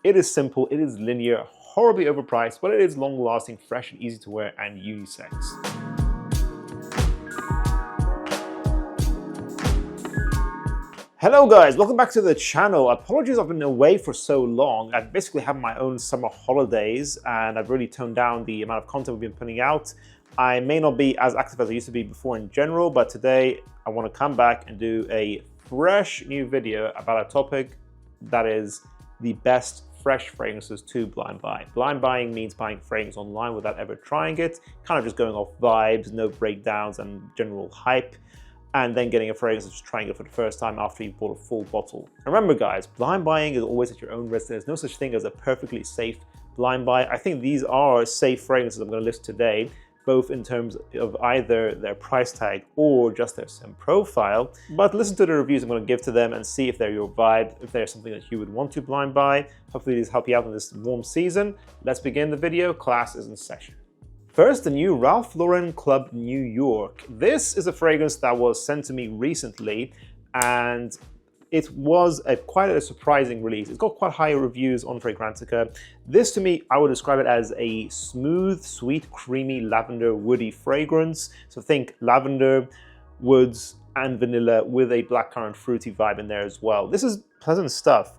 It is simple, it is linear, horribly overpriced, but it is long-lasting, fresh and easy to wear, and unisex. Hello guys, welcome back to the channel. Apologies I've been away for so long. I've basically had my own summer holidays and I've really toned down the amount of content we've been putting out. I may not be as active as I used to be before in general, but today I want to come back and do a fresh new video about a topic that is the best fresh fragrances to blind buy. Blind buying means buying fragrance online without ever trying it, kind of just going off vibes, no breakdowns and general hype, and then getting a fragrance and just trying it for the first time after you've bought a full bottle. Remember guys, blind buying is always at your own risk. There's no such thing as a perfectly safe blind buy. I think these are safe fragrances I'm going to list today, both in terms of either their price tag or just their scent profile. But listen to the reviews I'm going to give to them and see if they're your vibe, if they're something that you would want to blind buy. Hopefully these help you out in this warm season. Let's begin the video. Class is in session. First, the new Ralph Lauren Club New York. This is a fragrance that was sent to me recently and it was quite a surprising release. It's got quite high reviews on Fragrantica. This to me, I would describe it as a smooth, sweet, creamy, lavender, woody fragrance. So think lavender, woods, and vanilla with a blackcurrant fruity vibe in there as well. This is pleasant stuff.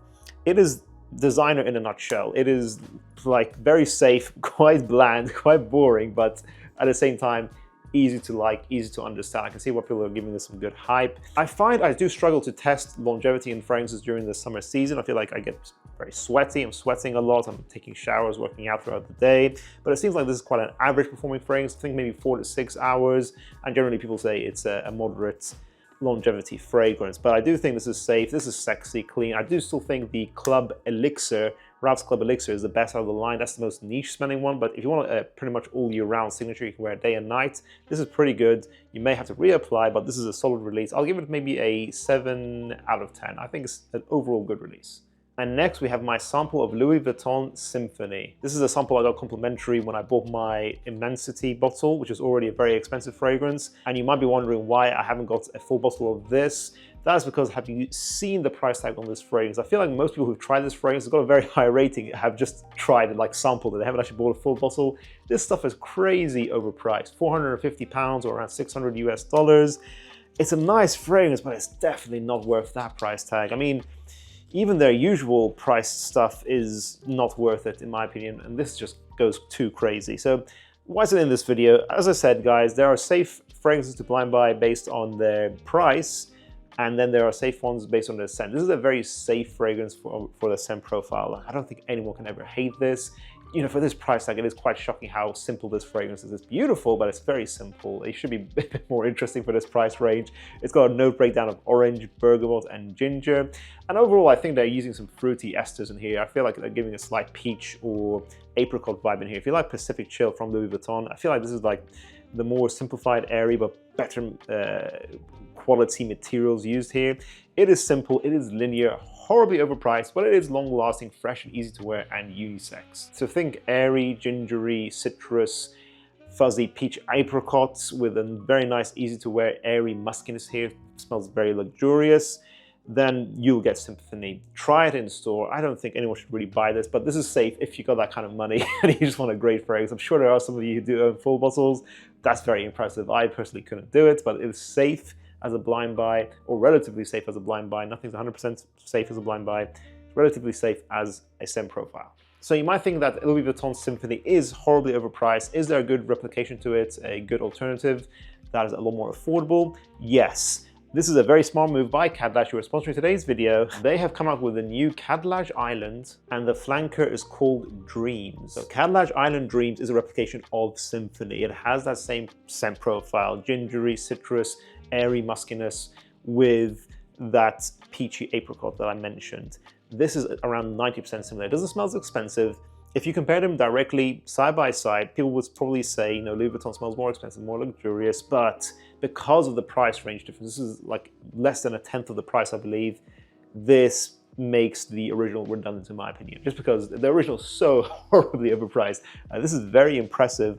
It is designer in a nutshell. It is like very safe, quite bland, quite boring, but at the same time, easy to like, easy to understand. I can see why people are giving this some good hype. I find I do struggle to test longevity in fragrances during the summer season. I feel like I get very sweaty. I'm sweating a lot. I'm taking showers, working out throughout the day. But it seems like this is quite an average performing fragrance. I think maybe 4 to 6 hours. And generally people say it's a moderate longevity fragrance. But I do think this is safe. This is sexy, clean. I do still think the Club Elixir, Ralph's Club Elixir, is the best out of the line. That's the most niche smelling one, but if you want a pretty much all year round signature, you can wear it day and night. This is pretty good. You may have to reapply, but this is a solid release. I'll give it maybe a 7 out of 10. I think it's an overall good release. And next we have my sample of Louis Vuitton Symphony. This is a sample I got complimentary when I bought my Immensity bottle, which is already a very expensive fragrance. And you might be wondering why I haven't got a full bottle of this. That's because, have you seen the price tag on this fragrance? I feel like most people who've tried this fragrance, it's got a very high rating, have just tried it, like sampled it. They haven't actually bought a full bottle. This stuff is crazy overpriced, £450 or around $600 US. It's a nice fragrance, but it's definitely not worth that price tag. I mean, even their usual priced stuff is not worth it in my opinion, and this just goes too crazy. So why is it in this video? As I said guys, there are safe fragrances to blind buy based on their price, and then there are safe ones based on their scent. This is a very safe fragrance for the scent profile. I don't think anyone can ever hate this. You know, for this price tag, it is quite shocking how simple this fragrance is. It's beautiful, but it's very simple. It should be a bit more interesting for this price range. It's got a note breakdown of orange, bergamot, and ginger. And overall, I think they're using some fruity esters in here. I feel like they're giving a slight peach or apricot vibe in here. If you like Pacific Chill from Louis Vuitton, I feel like this is like the more simplified, airy, but better quality materials used here. It is simple, it is linear, horribly overpriced, but it is long-lasting, fresh and easy to wear, and unisex. So think airy, gingery, citrus, fuzzy peach apricots with a very nice, easy to wear, airy muskiness here. It smells very luxurious. Then you'll get Symphony. Try it in store. I don't think anyone should really buy this, but this is safe if you got that kind of money and you just want a great fragrance. I'm sure there are some of you who do own full bottles. That's very impressive. I personally couldn't do it, but it is safe as a blind buy, or relatively safe as a blind buy. Nothing's 100% safe as a blind buy. It's relatively safe as a scent profile. So you might think that Louis Vuitton Symphony is horribly overpriced. Is there a good replication to it, a good alternative that is a lot more affordable? Yes. This is a very smart move by Khadlaj, who are sponsoring today's video. They have come out with a new Khadlaj Island, and the flanker is called Dreams. So Khadlaj Island Dreams is a replication of Symphony. It has that same scent profile, gingery, citrus, airy muskiness with that peachy apricot that I mentioned. This is around 90% similar. It doesn't smell as expensive. If you compare them directly side by side, people would probably say, you know, Louis Vuitton smells more expensive, more luxurious, but because of the price range difference, this is like less than 1/10 of the price, I believe, this makes the original redundant in my opinion, just because the original is so horribly overpriced. This is very impressive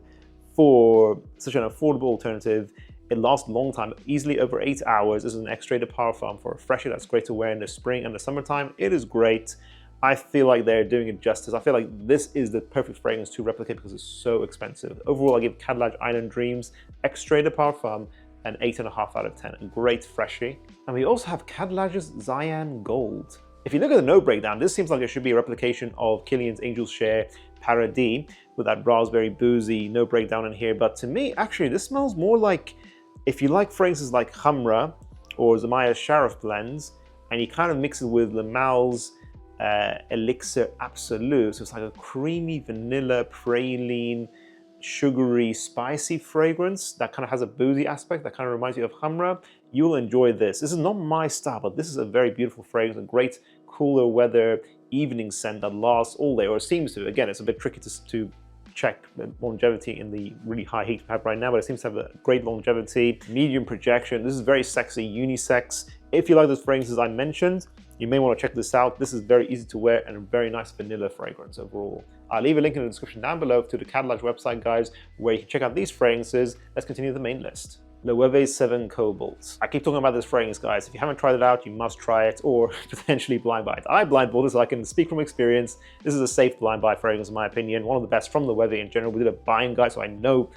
for such an affordable alternative. It lasts a long time, easily over 8 hours. This is an X-rated Parfum for a fresher that's great to wear in the spring and the summertime. It is great. I feel like they're doing it justice. I feel like this is the perfect fragrance to replicate because it's so expensive. Overall, I give Khadlaj Island Dreams Extrait de Parfum an 8.5 out of 10. A great freshie. And we also have Khadlaj's Zayaan Gold. If you look at the note breakdown, this seems like it should be a replication of Kilian's Angel's Share Paradis with that raspberry boozy note breakdown in here. But to me, actually, this smells more like, if you like fragrances like Homme or Zimaya's Sharaf blends, and you kind of mix it with Lamal's Elixir Absolu, so it's like a creamy vanilla, praline, sugary, spicy fragrance that kind of has a boozy aspect that kind of reminds you of Homme. You'll enjoy this. This is not my style, but this is a very beautiful fragrance, a great cooler weather evening scent that lasts all day, or it seems to. Again, it's a bit tricky to check the longevity in the really high heat we have right now, but it seems to have a great longevity, medium projection. This is very sexy, unisex. If you like those fragrances I mentioned, you may want to check this out. This is very easy to wear and a very nice vanilla fragrance overall. I'll leave a link in the description down below to the Khadlaj website, guys, where you can check out these fragrances. Let's continue the main list. Loewe 7 Cobalt. I keep talking about this fragrance, guys. If you haven't tried it out, you must try it or potentially blind buy it. I blind bought this, so I can speak from experience. This is a safe blind buy fragrance, in my opinion. One of the best from Loewe in general. We did a buying guide, so I know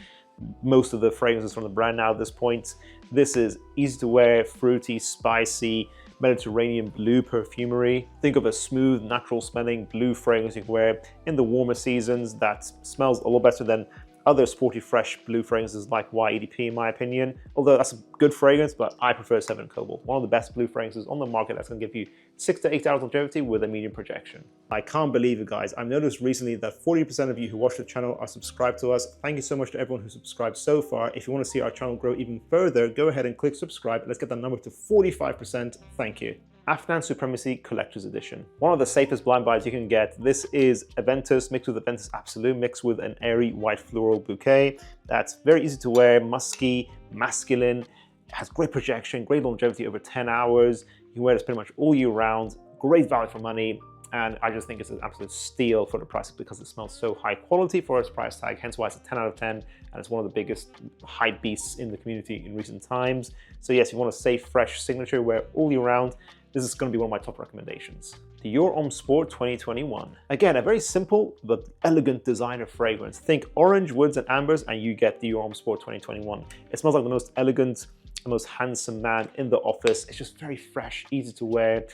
most of the fragrances from the brand now at this point. This is easy to wear, fruity, spicy, Mediterranean blue perfumery. Think of a smooth, natural smelling blue fragrance you can wear in the warmer seasons that smells a lot better than other sporty, fresh blue fragrances like YEDP, in my opinion. Although that's a good fragrance, but I prefer 7 Cobalt. One of the best blue fragrances on the market that's gonna give you 6 to 8 hours longevity with a medium projection. I can't believe it, guys. I've noticed recently that 40% of you who watch the channel are subscribed to us. Thank you so much to everyone who subscribed so far. If you wanna see our channel grow even further, go ahead and click subscribe. Let's get that number to 45%. Thank you. Afnan Supremacy Collector's Edition. One of the safest blind buys you can get. This is Aventus mixed with Aventus Absolu, mixed with an airy white floral bouquet. That's very easy to wear, musky, masculine, has great projection, great longevity over 10 hours. You can wear this pretty much all year round. Great value for money. And I just think it's an absolute steal for the price because it smells so high quality for its price tag, hence why it's a 10 out of 10, and it's one of the biggest hype beasts in the community in recent times. So yes, you want a safe, fresh signature wear all year round, this is going to be one of my top recommendations. Dior Homme Sport 2021. Again, a very simple but elegant designer fragrance. Think orange, woods, and ambers, and you get Dior Homme Sport 2021. It smells like the most elegant, the most handsome man in the office. It's just very fresh, easy to wear,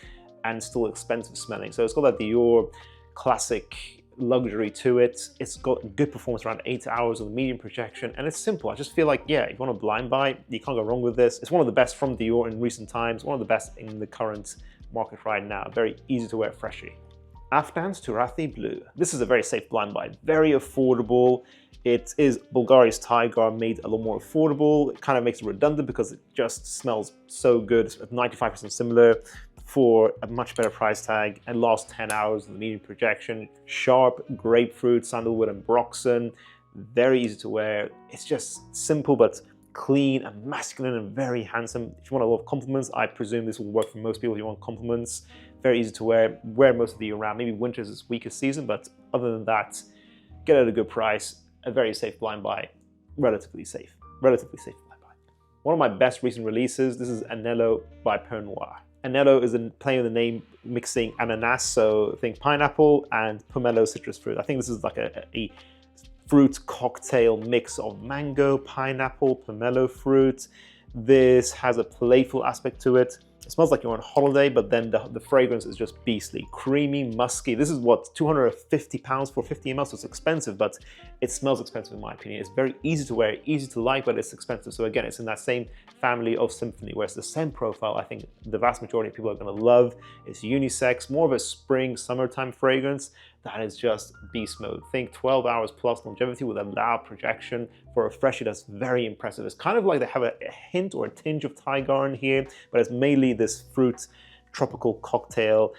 and still expensive smelling. So it's got that Dior classic luxury to it. It's got good performance, around 8 hours of medium projection, and it's simple. I just feel like, yeah, if you want a blind buy, you can't go wrong with this. It's one of the best from Dior in recent times, one of the best in the current market right now. Very easy to wear freshie. Afnan's Turathi Blue. This is a very safe blind buy, very affordable. It is Bulgari's Tygar made a lot more affordable. It kind of makes it redundant because it just smells so good. It's 95% similar for a much better price tag and lasts 10 hours in the medium projection. Sharp, grapefruit, sandalwood, and broxen. Very easy to wear. It's just simple but clean and masculine and very handsome. If you want a lot of compliments, I presume this will work for most people if you want compliments. Very easy to wear most of the year round. Maybe winter is its weakest season, but other than that, get it at a good price. A very safe blind buy, relatively safe blind buy. One of my best recent releases, this is Anelo by Pernoire. Anelo is a play on the name mixing ananas, so think pineapple and pomelo citrus fruit. I think this is like a fruit cocktail mix of mango, pineapple, pomelo fruit. This has a playful aspect to it. It smells like you're on holiday, but then the fragrance is just beastly. Creamy, musky. This is what, 250 pounds for 50 ml, so it's expensive, but it smells expensive in my opinion. It's very easy to wear, easy to like, but it's expensive. So again, it's in that same family of Symphony, where it's the same profile. I think the vast majority of people are gonna love. It's unisex, more of a spring, summertime fragrance that is just beast mode. Think 12 hours plus longevity with a loud projection for a freshie that's very impressive. It's kind of like they have a hint or a tinge of Tygar in here, but it's mainly this fruit, tropical cocktail,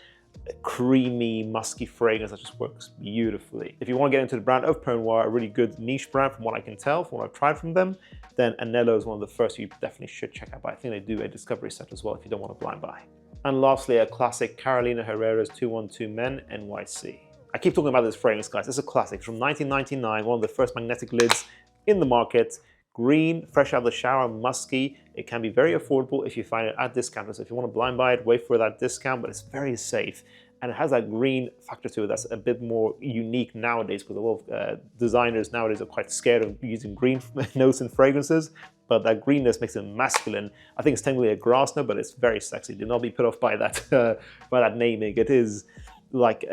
creamy, musky fragrance that just works beautifully. If you want to get into the brand of Pernoire, a really good niche brand from what I can tell, from what I've tried from them, then Anelo is one of the first you definitely should check out. But I think they do a discovery set as well if you don't want to blind buy. And lastly, a classic Carolina Herrera's 212 Men NYC. I keep talking about this fragrance, guys. It's a classic from 1999, one of the first magnetic lids in the market. Green, fresh out of the shower, musky. It can be very affordable if you find it at discounters. If you want to blind buy it, wait for that discount, but it's very safe. and it has that green factor to it that's a bit more unique nowadays, because a lot of designers nowadays are quite scared of using green notes in fragrances, but that greenness makes it masculine. I think it's technically a grass note, but it's very sexy. Do not be put off by that naming. It is like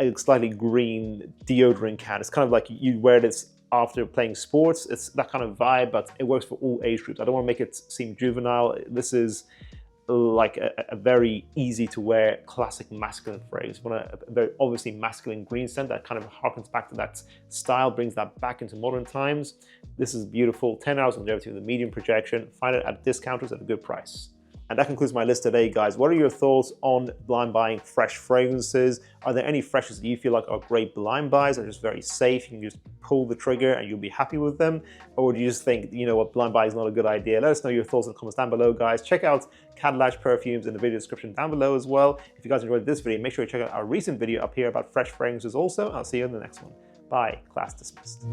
a slightly green deodorant can. It's kind of like you wear this after playing sports. It's that kind of vibe, but it works for all age groups. I don't want to make it seem juvenile. This is like a very easy to wear classic masculine fragrance. You want a very obviously masculine green scent that kind of harkens back to that style, brings that back into modern times. This is beautiful. 10 hours longevity with a medium projection. Find it at discounters at a good price. And that concludes my list today, guys. What are your thoughts on blind buying fresh fragrances? Are there any freshers that you feel like are great blind buys, are just very safe, you can just pull the trigger and you'll be happy with them? Or do you just think, you know what, blind buy is not a good idea? Let us know your thoughts in the comments down below, guys. Check out Khadlaj perfumes in the video description down below as well. If you guys enjoyed this video, make sure you check out our recent video up here about fresh fragrances also. I'll see you in the next one. Bye. Class dismissed.